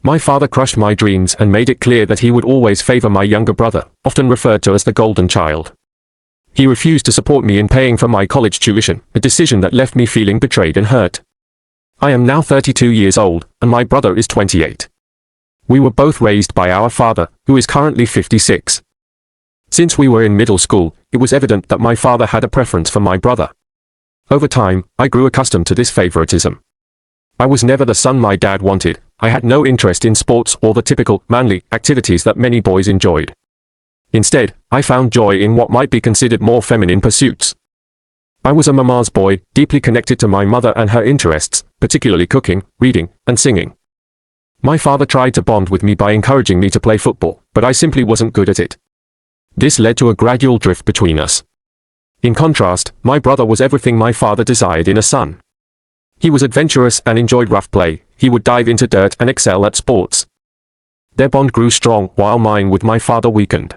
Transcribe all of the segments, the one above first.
My father crushed my dreams and made it clear that he would always favor my younger brother, often referred to as the golden child. He refused to support me in paying for my college tuition, a decision that left me feeling betrayed and hurt. I am now 32 years old, and my brother is 28. We were both raised by our father, who is currently 56. Since we were in middle school, it was evident that my father had a preference for my brother. Over time, I grew accustomed to this favoritism. I was never the son my dad wanted. I had no interest in sports or the typical, manly, activities that many boys enjoyed. Instead, I found joy in what might be considered more feminine pursuits. I was a mama's boy, deeply connected to my mother and her interests, particularly cooking, reading, and singing. My father tried to bond with me by encouraging me to play football, but I simply wasn't good at it. This led to a gradual drift between us. In contrast, my brother was everything my father desired in a son. He was adventurous and enjoyed rough play. He would dive into dirt and excel at sports. Their bond grew strong, while mine with my father weakened.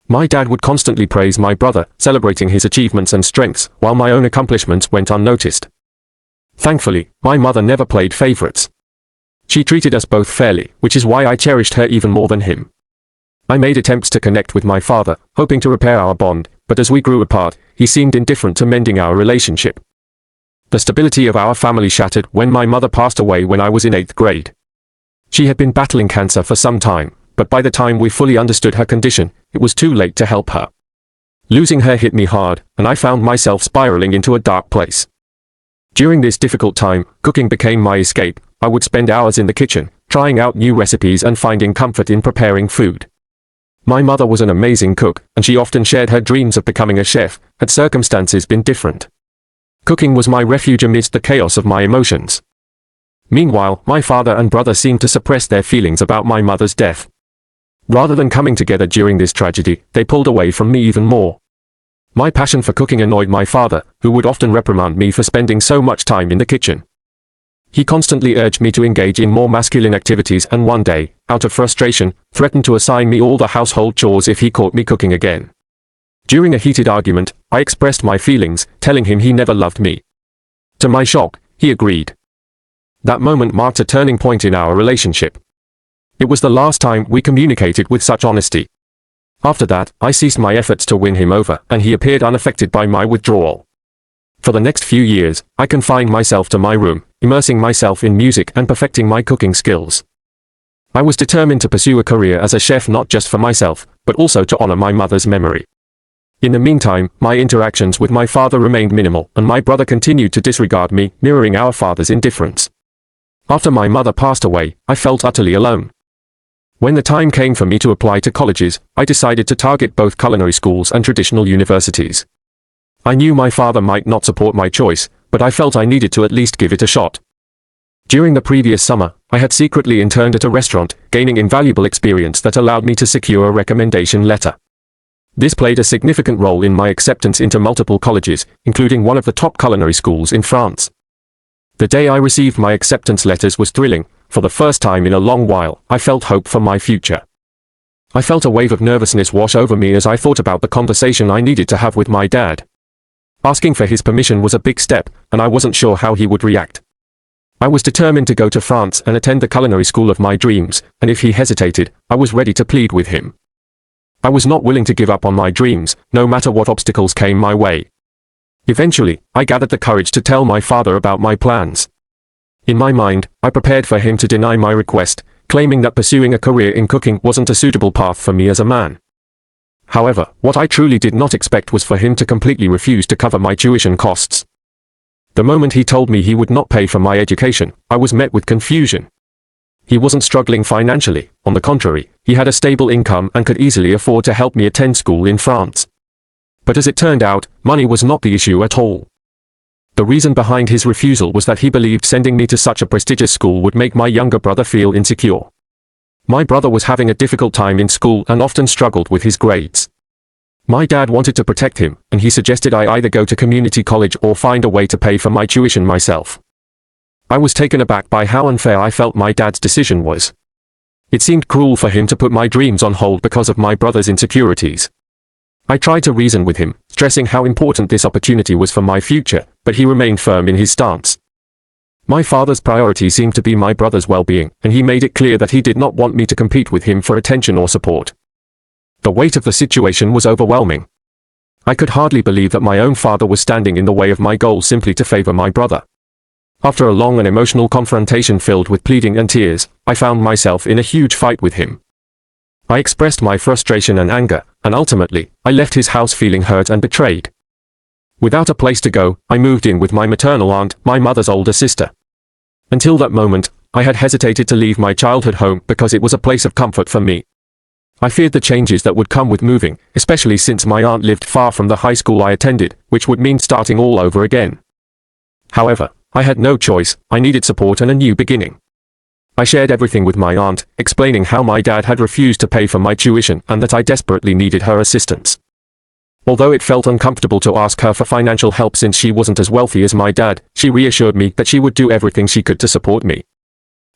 My dad would constantly praise my brother, celebrating his achievements and strengths, while my own accomplishments went unnoticed. Thankfully, my mother never played favorites. She treated us both fairly, which is why I cherished her even more than him. I made attempts to connect with my father, hoping to repair our bond, but as we grew apart, he seemed indifferent to mending our relationship. The stability of our family shattered when my mother passed away when I was in 8th grade. She had been battling cancer for some time, but by the time we fully understood her condition, it was too late to help her. Losing her hit me hard, and I found myself spiraling into a dark place. During this difficult time, cooking became my escape. I would spend hours in the kitchen, trying out new recipes and finding comfort in preparing food. My mother was an amazing cook, and she often shared her dreams of becoming a chef, had circumstances been different. Cooking was my refuge amidst the chaos of my emotions. Meanwhile, my father and brother seemed to suppress their feelings about my mother's death. Rather than coming together during this tragedy, they pulled away from me even more. My passion for cooking annoyed my father, who would often reprimand me for spending so much time in the kitchen. He constantly urged me to engage in more masculine activities and one day, out of frustration, threatened to assign me all the household chores if he caught me cooking again. During a heated argument, I expressed my feelings, telling him he never loved me. To my shock, he agreed. That moment marked a turning point in our relationship. It was the last time we communicated with such honesty. After that, I ceased my efforts to win him over, and he appeared unaffected by my withdrawal. For the next few years, I confined myself to my room, immersing myself in music and perfecting my cooking skills. I was determined to pursue a career as a chef not just for myself, but also to honor my mother's memory. In the meantime, my interactions with my father remained minimal, and my brother continued to disregard me, mirroring our father's indifference. After my mother passed away, I felt utterly alone. When the time came for me to apply to colleges, I decided to target both culinary schools and traditional universities. I knew my father might not support my choice, but I felt I needed to at least give it a shot. During the previous summer, I had secretly interned at a restaurant, gaining invaluable experience that allowed me to secure a recommendation letter. This played a significant role in my acceptance into multiple colleges, including one of the top culinary schools in France. The day I received my acceptance letters was thrilling. For the first time in a long while, I felt hope for my future. I felt a wave of nervousness wash over me as I thought about the conversation I needed to have with my dad. Asking for his permission was a big step, and I wasn't sure how he would react. I was determined to go to France and attend the culinary school of my dreams, and if he hesitated, I was ready to plead with him. I was not willing to give up on my dreams, no matter what obstacles came my way. Eventually, I gathered the courage to tell my father about my plans. In my mind, I prepared for him to deny my request, claiming that pursuing a career in cooking wasn't a suitable path for me as a man. However, what I truly did not expect was for him to completely refuse to cover my tuition costs. The moment he told me he would not pay for my education, I was met with confusion. He wasn't struggling financially, on the contrary, he had a stable income and could easily afford to help me attend school in France. But as it turned out, money was not the issue at all. The reason behind his refusal was that he believed sending me to such a prestigious school would make my younger brother feel insecure. My brother was having a difficult time in school and often struggled with his grades. My dad wanted to protect him, and he suggested I either go to community college or find a way to pay for my tuition myself. I was taken aback by how unfair I felt my dad's decision was. It seemed cruel for him to put my dreams on hold because of my brother's insecurities. I tried to reason with him, stressing how important this opportunity was for my future, but he remained firm in his stance. My father's priority seemed to be my brother's well-being, and he made it clear that he did not want me to compete with him for attention or support. The weight of the situation was overwhelming. I could hardly believe that my own father was standing in the way of my goal simply to favor my brother. After a long and emotional confrontation filled with pleading and tears, I found myself in a huge fight with him. I expressed my frustration and anger, and ultimately, I left his house feeling hurt and betrayed. Without a place to go, I moved in with my maternal aunt, my mother's older sister. Until that moment, I had hesitated to leave my childhood home because it was a place of comfort for me. I feared the changes that would come with moving, especially since my aunt lived far from the high school I attended, which would mean starting all over again. However, I had no choice. I needed support and a new beginning. I shared everything with my aunt, explaining how my dad had refused to pay for my tuition and that I desperately needed her assistance. Although it felt uncomfortable to ask her for financial help since she wasn't as wealthy as my dad, she reassured me that she would do everything she could to support me.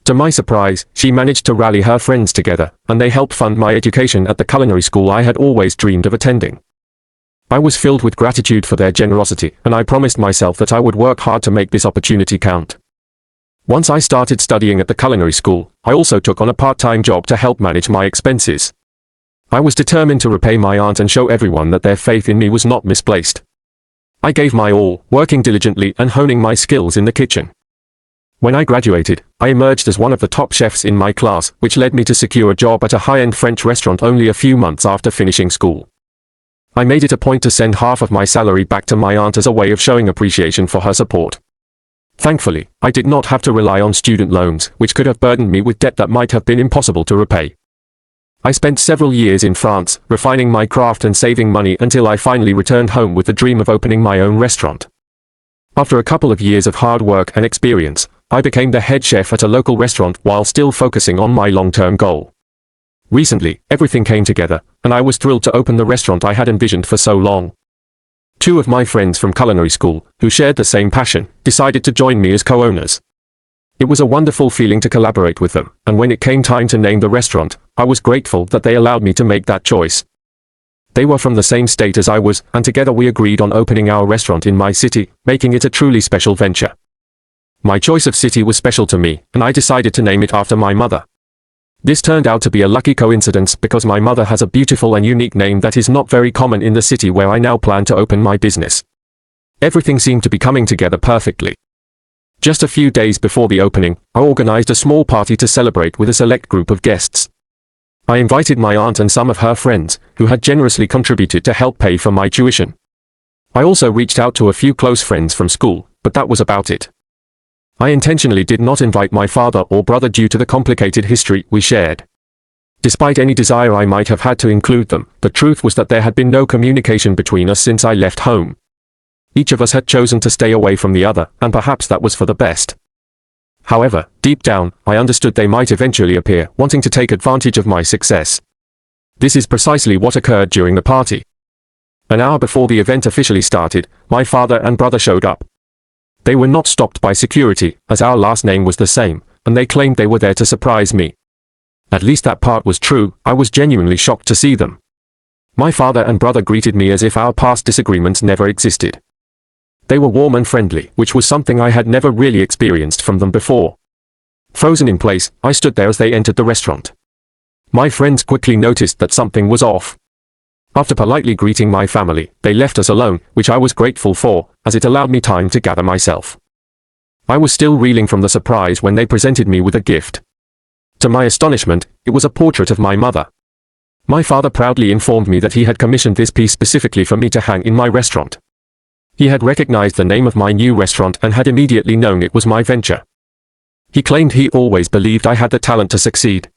To my surprise, she managed to rally her friends together, and they helped fund my education at the culinary school I had always dreamed of attending. I was filled with gratitude for their generosity, and I promised myself that I would work hard to make this opportunity count. Once I started studying at the culinary school, I also took on a part-time job to help manage my expenses. I was determined to repay my aunt and show everyone that their faith in me was not misplaced. I gave my all, working diligently and honing my skills in the kitchen. When I graduated, I emerged as one of the top chefs in my class, which led me to secure a job at a high-end French restaurant only a few months after finishing school. I made it a point to send half of my salary back to my aunt as a way of showing appreciation for her support. Thankfully, I did not have to rely on student loans, which could have burdened me with debt that might have been impossible to repay. I spent several years in France, refining my craft and saving money until I finally returned home with the dream of opening my own restaurant. After a couple of years of hard work and experience, I became the head chef at a local restaurant while still focusing on my long-term goal. Recently, everything came together, and I was thrilled to open the restaurant I had envisioned for so long. Two of my friends from culinary school, who shared the same passion, decided to join me as co-owners. It was a wonderful feeling to collaborate with them, and when it came time to name the restaurant, I was grateful that they allowed me to make that choice. They were from the same state as I was, and together we agreed on opening our restaurant in my city, making it a truly special venture. My choice of city was special to me, and I decided to name it after my mother. This turned out to be a lucky coincidence because my mother has a beautiful and unique name that is not very common in the city where I now plan to open my business. Everything seemed to be coming together perfectly. Just a few days before the opening, I organized a small party to celebrate with a select group of guests. I invited my aunt and some of her friends, who had generously contributed to help pay for my tuition. I also reached out to a few close friends from school, but that was about it. I intentionally did not invite my father or brother due to the complicated history we shared. Despite any desire I might have had to include them, the truth was that there had been no communication between us since I left home. Each of us had chosen to stay away from the other, and perhaps that was for the best. However, deep down, I understood they might eventually appear, wanting to take advantage of my success. This is precisely what occurred during the party. An hour before the event officially started, my father and brother showed up. They were not stopped by security, as our last name was the same, and they claimed they were there to surprise me. At least that part was true. I was genuinely shocked to see them. My father and brother greeted me as if our past disagreements never existed. They were warm and friendly, which was something I had never really experienced from them before. Frozen in place, I stood there as they entered the restaurant. My friends quickly noticed that something was off. After politely greeting my family, they left us alone, which I was grateful for, as it allowed me time to gather myself. I was still reeling from the surprise when they presented me with a gift. To my astonishment, it was a portrait of my mother. My father proudly informed me that he had commissioned this piece specifically for me to hang in my restaurant. He had recognized the name of my new restaurant and had immediately known it was my venture. He claimed he always believed I had the talent to succeed.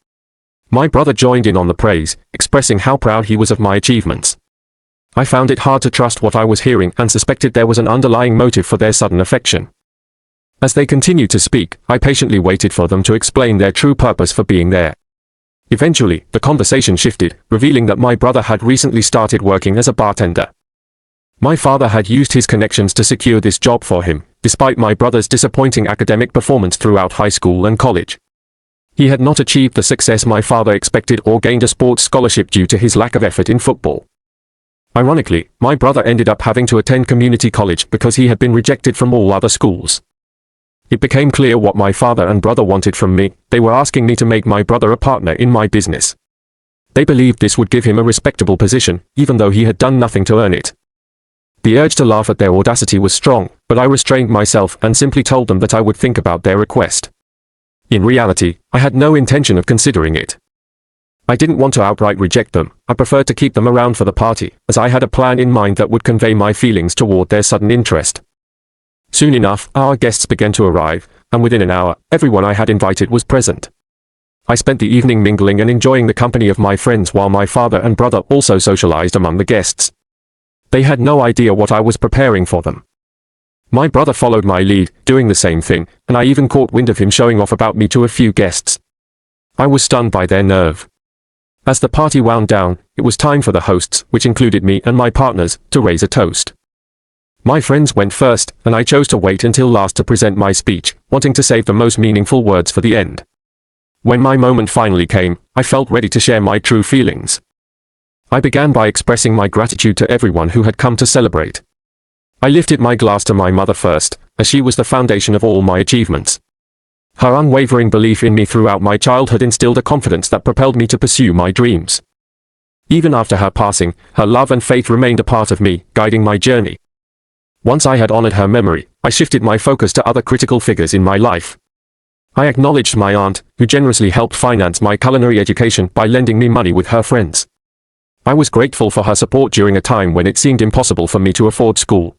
My brother joined in on the praise, expressing how proud he was of my achievements. I found it hard to trust what I was hearing and suspected there was an underlying motive for their sudden affection. As they continued to speak, I patiently waited for them to explain their true purpose for being there. Eventually, the conversation shifted, revealing that my brother had recently started working as a bartender. My father had used his connections to secure this job for him, despite my brother's disappointing academic performance throughout high school and college. He had not achieved the success my father expected or gained a sports scholarship due to his lack of effort in football. Ironically, my brother ended up having to attend community college because he had been rejected from all other schools. It became clear what my father and brother wanted from me. They were asking me to make my brother a partner in my business. They believed this would give him a respectable position, even though he had done nothing to earn it. The urge to laugh at their audacity was strong, but I restrained myself and simply told them that I would think about their request. In reality, I had no intention of considering it. I didn't want to outright reject them. I preferred to keep them around for the party, as I had a plan in mind that would convey my feelings toward their sudden interest. Soon enough, our guests began to arrive, and within an hour, everyone I had invited was present. I spent the evening mingling and enjoying the company of my friends while my father and brother also socialized among the guests. They had no idea what I was preparing for them. My brother followed my lead, doing the same thing, and I even caught wind of him showing off about me to a few guests. I was stunned by their nerve. As the party wound down, it was time for the hosts, which included me and my partners, to raise a toast. My friends went first, and I chose to wait until last to present my speech, wanting to save the most meaningful words for the end. When my moment finally came, I felt ready to share my true feelings. I began by expressing my gratitude to everyone who had come to celebrate. I lifted my glass to my mother first, as she was the foundation of all my achievements. Her unwavering belief in me throughout my childhood instilled a confidence that propelled me to pursue my dreams. Even after her passing, her love and faith remained a part of me, guiding my journey. Once I had honored her memory, I shifted my focus to other critical figures in my life. I acknowledged my aunt, who generously helped finance my culinary education by lending me money with her friends. I was grateful for her support during a time when it seemed impossible for me to afford school.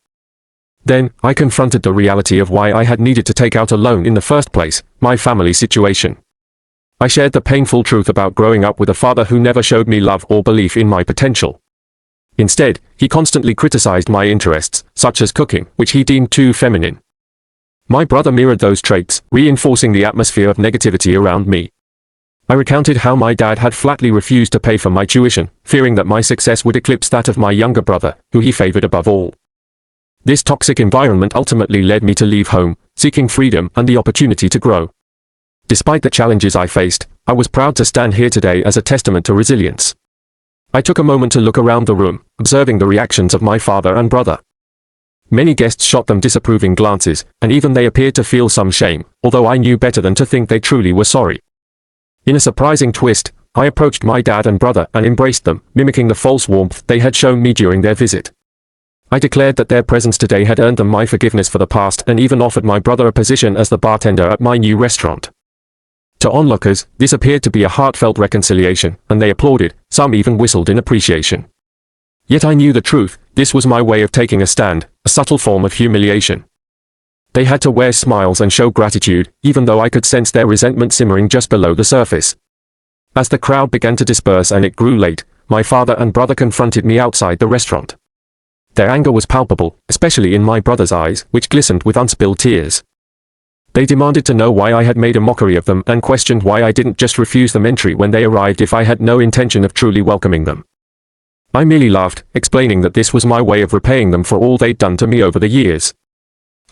Then, I confronted the reality of why I had needed to take out a loan in the first place, my family situation. I shared the painful truth about growing up with a father who never showed me love or belief in my potential. Instead, he constantly criticized my interests, such as cooking, which he deemed too feminine. My brother mirrored those traits, reinforcing the atmosphere of negativity around me. I recounted how my dad had flatly refused to pay for my tuition, fearing that my success would eclipse that of my younger brother, who he favored above all. This toxic environment ultimately led me to leave home, seeking freedom and the opportunity to grow. Despite the challenges I faced, I was proud to stand here today as a testament to resilience. I took a moment to look around the room, observing the reactions of my father and brother. Many guests shot them disapproving glances, and even they appeared to feel some shame, although I knew better than to think they truly were sorry. In a surprising twist, I approached my dad and brother and embraced them, mimicking the false warmth they had shown me during their visit. I declared that their presence today had earned them my forgiveness for the past and even offered my brother a position as the bartender at my new restaurant. To onlookers, this appeared to be a heartfelt reconciliation, and they applauded, some even whistled in appreciation. Yet I knew the truth, this was my way of taking a stand, a subtle form of humiliation. They had to wear smiles and show gratitude, even though I could sense their resentment simmering just below the surface. As the crowd began to disperse and it grew late, my father and brother confronted me outside the restaurant. Their anger was palpable, especially in my brother's eyes, which glistened with unspilled tears. They demanded to know why I had made a mockery of them and questioned why I didn't just refuse them entry when they arrived if I had no intention of truly welcoming them. I merely laughed, explaining that this was my way of repaying them for all they'd done to me over the years.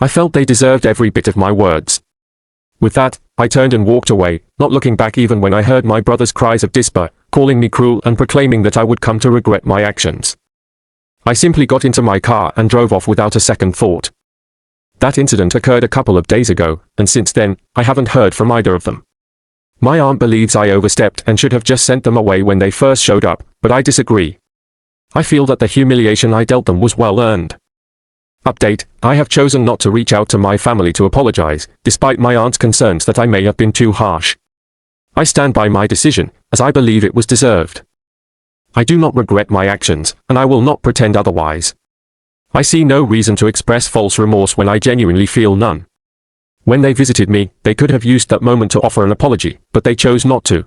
I felt they deserved every bit of my words. With that, I turned and walked away, not looking back even when I heard my brother's cries of despair, calling me cruel and proclaiming that I would come to regret my actions. I simply got into my car and drove off without a second thought. That incident occurred a couple of days ago, and since then, I haven't heard from either of them. My aunt believes I overstepped and should have just sent them away when they first showed up, but I disagree. I feel that the humiliation I dealt them was well earned. Update: I have chosen not to reach out to my family to apologize, despite my aunt's concerns that I may have been too harsh. I stand by my decision, as I believe it was deserved. I do not regret my actions, and I will not pretend otherwise. I see no reason to express false remorse when I genuinely feel none. When they visited me, they could have used that moment to offer an apology, but they chose not to.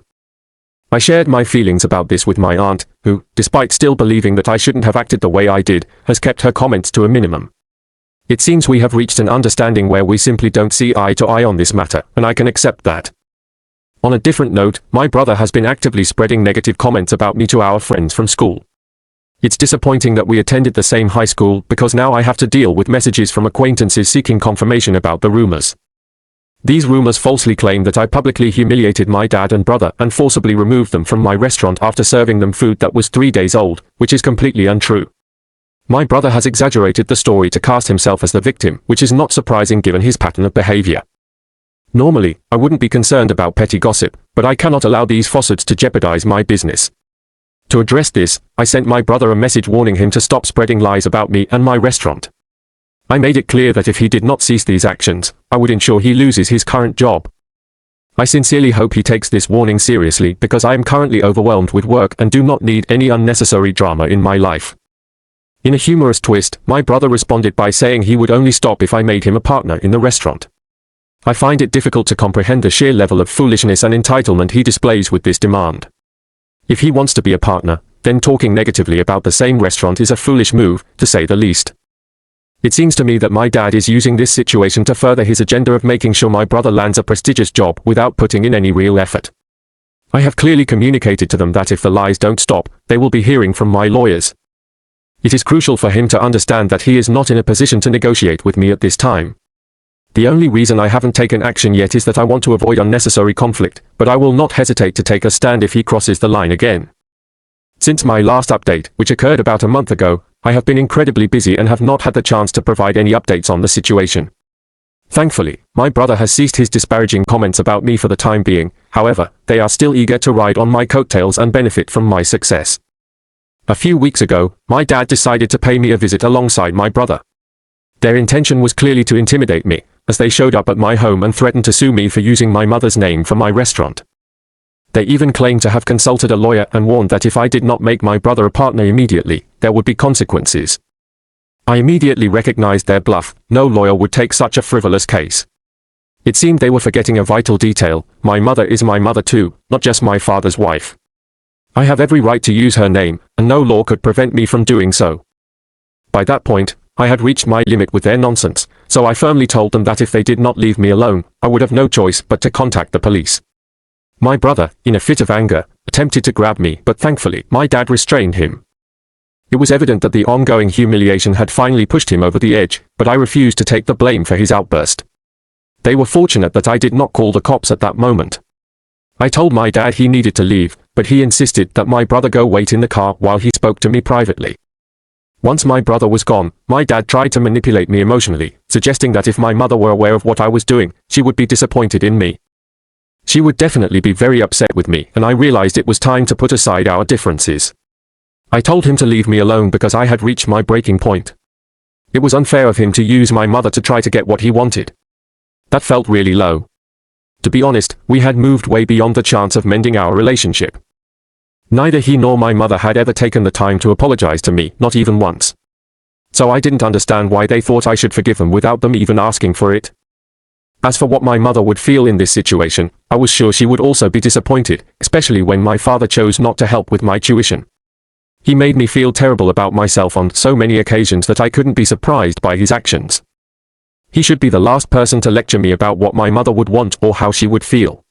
I shared my feelings about this with my aunt, who, despite still believing that I shouldn't have acted the way I did, has kept her comments to a minimum. It seems we have reached an understanding where we simply don't see eye to eye on this matter, and I can accept that. On a different note, my brother has been actively spreading negative comments about me to our friends from school. It's disappointing that we attended the same high school because now I have to deal with messages from acquaintances seeking confirmation about the rumors. These rumors falsely claim that I publicly humiliated my dad and brother and forcibly removed them from my restaurant after serving them food that was 3 days old, which is completely untrue. My brother has exaggerated the story to cast himself as the victim, which is not surprising given his pattern of behavior. Normally, I wouldn't be concerned about petty gossip, but I cannot allow these falsehoods to jeopardize my business. To address this, I sent my brother a message warning him to stop spreading lies about me and my restaurant. I made it clear that if he did not cease these actions, I would ensure he loses his current job. I sincerely hope he takes this warning seriously because I am currently overwhelmed with work and do not need any unnecessary drama in my life. In a humorous twist, my brother responded by saying he would only stop if I made him a partner in the restaurant. I find it difficult to comprehend the sheer level of foolishness and entitlement he displays with this demand. If he wants to be a partner, then talking negatively about the same restaurant is a foolish move, to say the least. It seems to me that my dad is using this situation to further his agenda of making sure my brother lands a prestigious job without putting in any real effort. I have clearly communicated to them that if the lies don't stop, they will be hearing from my lawyers. It is crucial for him to understand that he is not in a position to negotiate with me at this time. The only reason I haven't taken action yet is that I want to avoid unnecessary conflict, but I will not hesitate to take a stand if he crosses the line again. Since my last update, which occurred about a month ago, I have been incredibly busy and have not had the chance to provide any updates on the situation. Thankfully, my brother has ceased his disparaging comments about me for the time being, however, they are still eager to ride on my coattails and benefit from my success. A few weeks ago, my dad decided to pay me a visit alongside my brother. Their intention was clearly to intimidate me, as they showed up at my home and threatened to sue me for using my mother's name for my restaurant. They even claimed to have consulted a lawyer and warned that if I did not make my brother a partner immediately, there would be consequences. I immediately recognized their bluff. No lawyer would take such a frivolous case. It seemed they were forgetting a vital detail: my mother is my mother too, not just my father's wife. I have every right to use her name, and no law could prevent me from doing so. By that point, I had reached my limit with their nonsense, so I firmly told them that if they did not leave me alone, I would have no choice but to contact the police. My brother, in a fit of anger, attempted to grab me, but thankfully, my dad restrained him. It was evident that the ongoing humiliation had finally pushed him over the edge, but I refused to take the blame for his outburst. They were fortunate that I did not call the cops at that moment. I told my dad he needed to leave, but he insisted that my brother go wait in the car while he spoke to me privately. Once my brother was gone, my dad tried to manipulate me emotionally, suggesting that if my mother were aware of what I was doing, she would be disappointed in me. She would definitely be very upset with me, and I realized it was time to put aside our differences. I told him to leave me alone because I had reached my breaking point. It was unfair of him to use my mother to try to get what he wanted. That felt really low. To be honest, we had moved way beyond the chance of mending our relationship. Neither he nor my mother had ever taken the time to apologize to me, not even once. So I didn't understand why they thought I should forgive them without them even asking for it. As for what my mother would feel in this situation, I was sure she would also be disappointed, especially when my father chose not to help with my tuition. He made me feel terrible about myself on so many occasions that I couldn't be surprised by his actions. He should be the last person to lecture me about what my mother would want or how she would feel.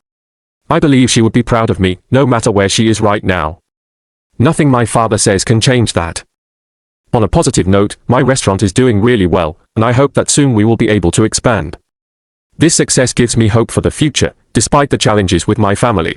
I believe she would be proud of me, no matter where she is right now. Nothing my father says can change that. On a positive note, my restaurant is doing really well, and I hope that soon we will be able to expand. This success gives me hope for the future, despite the challenges with my family.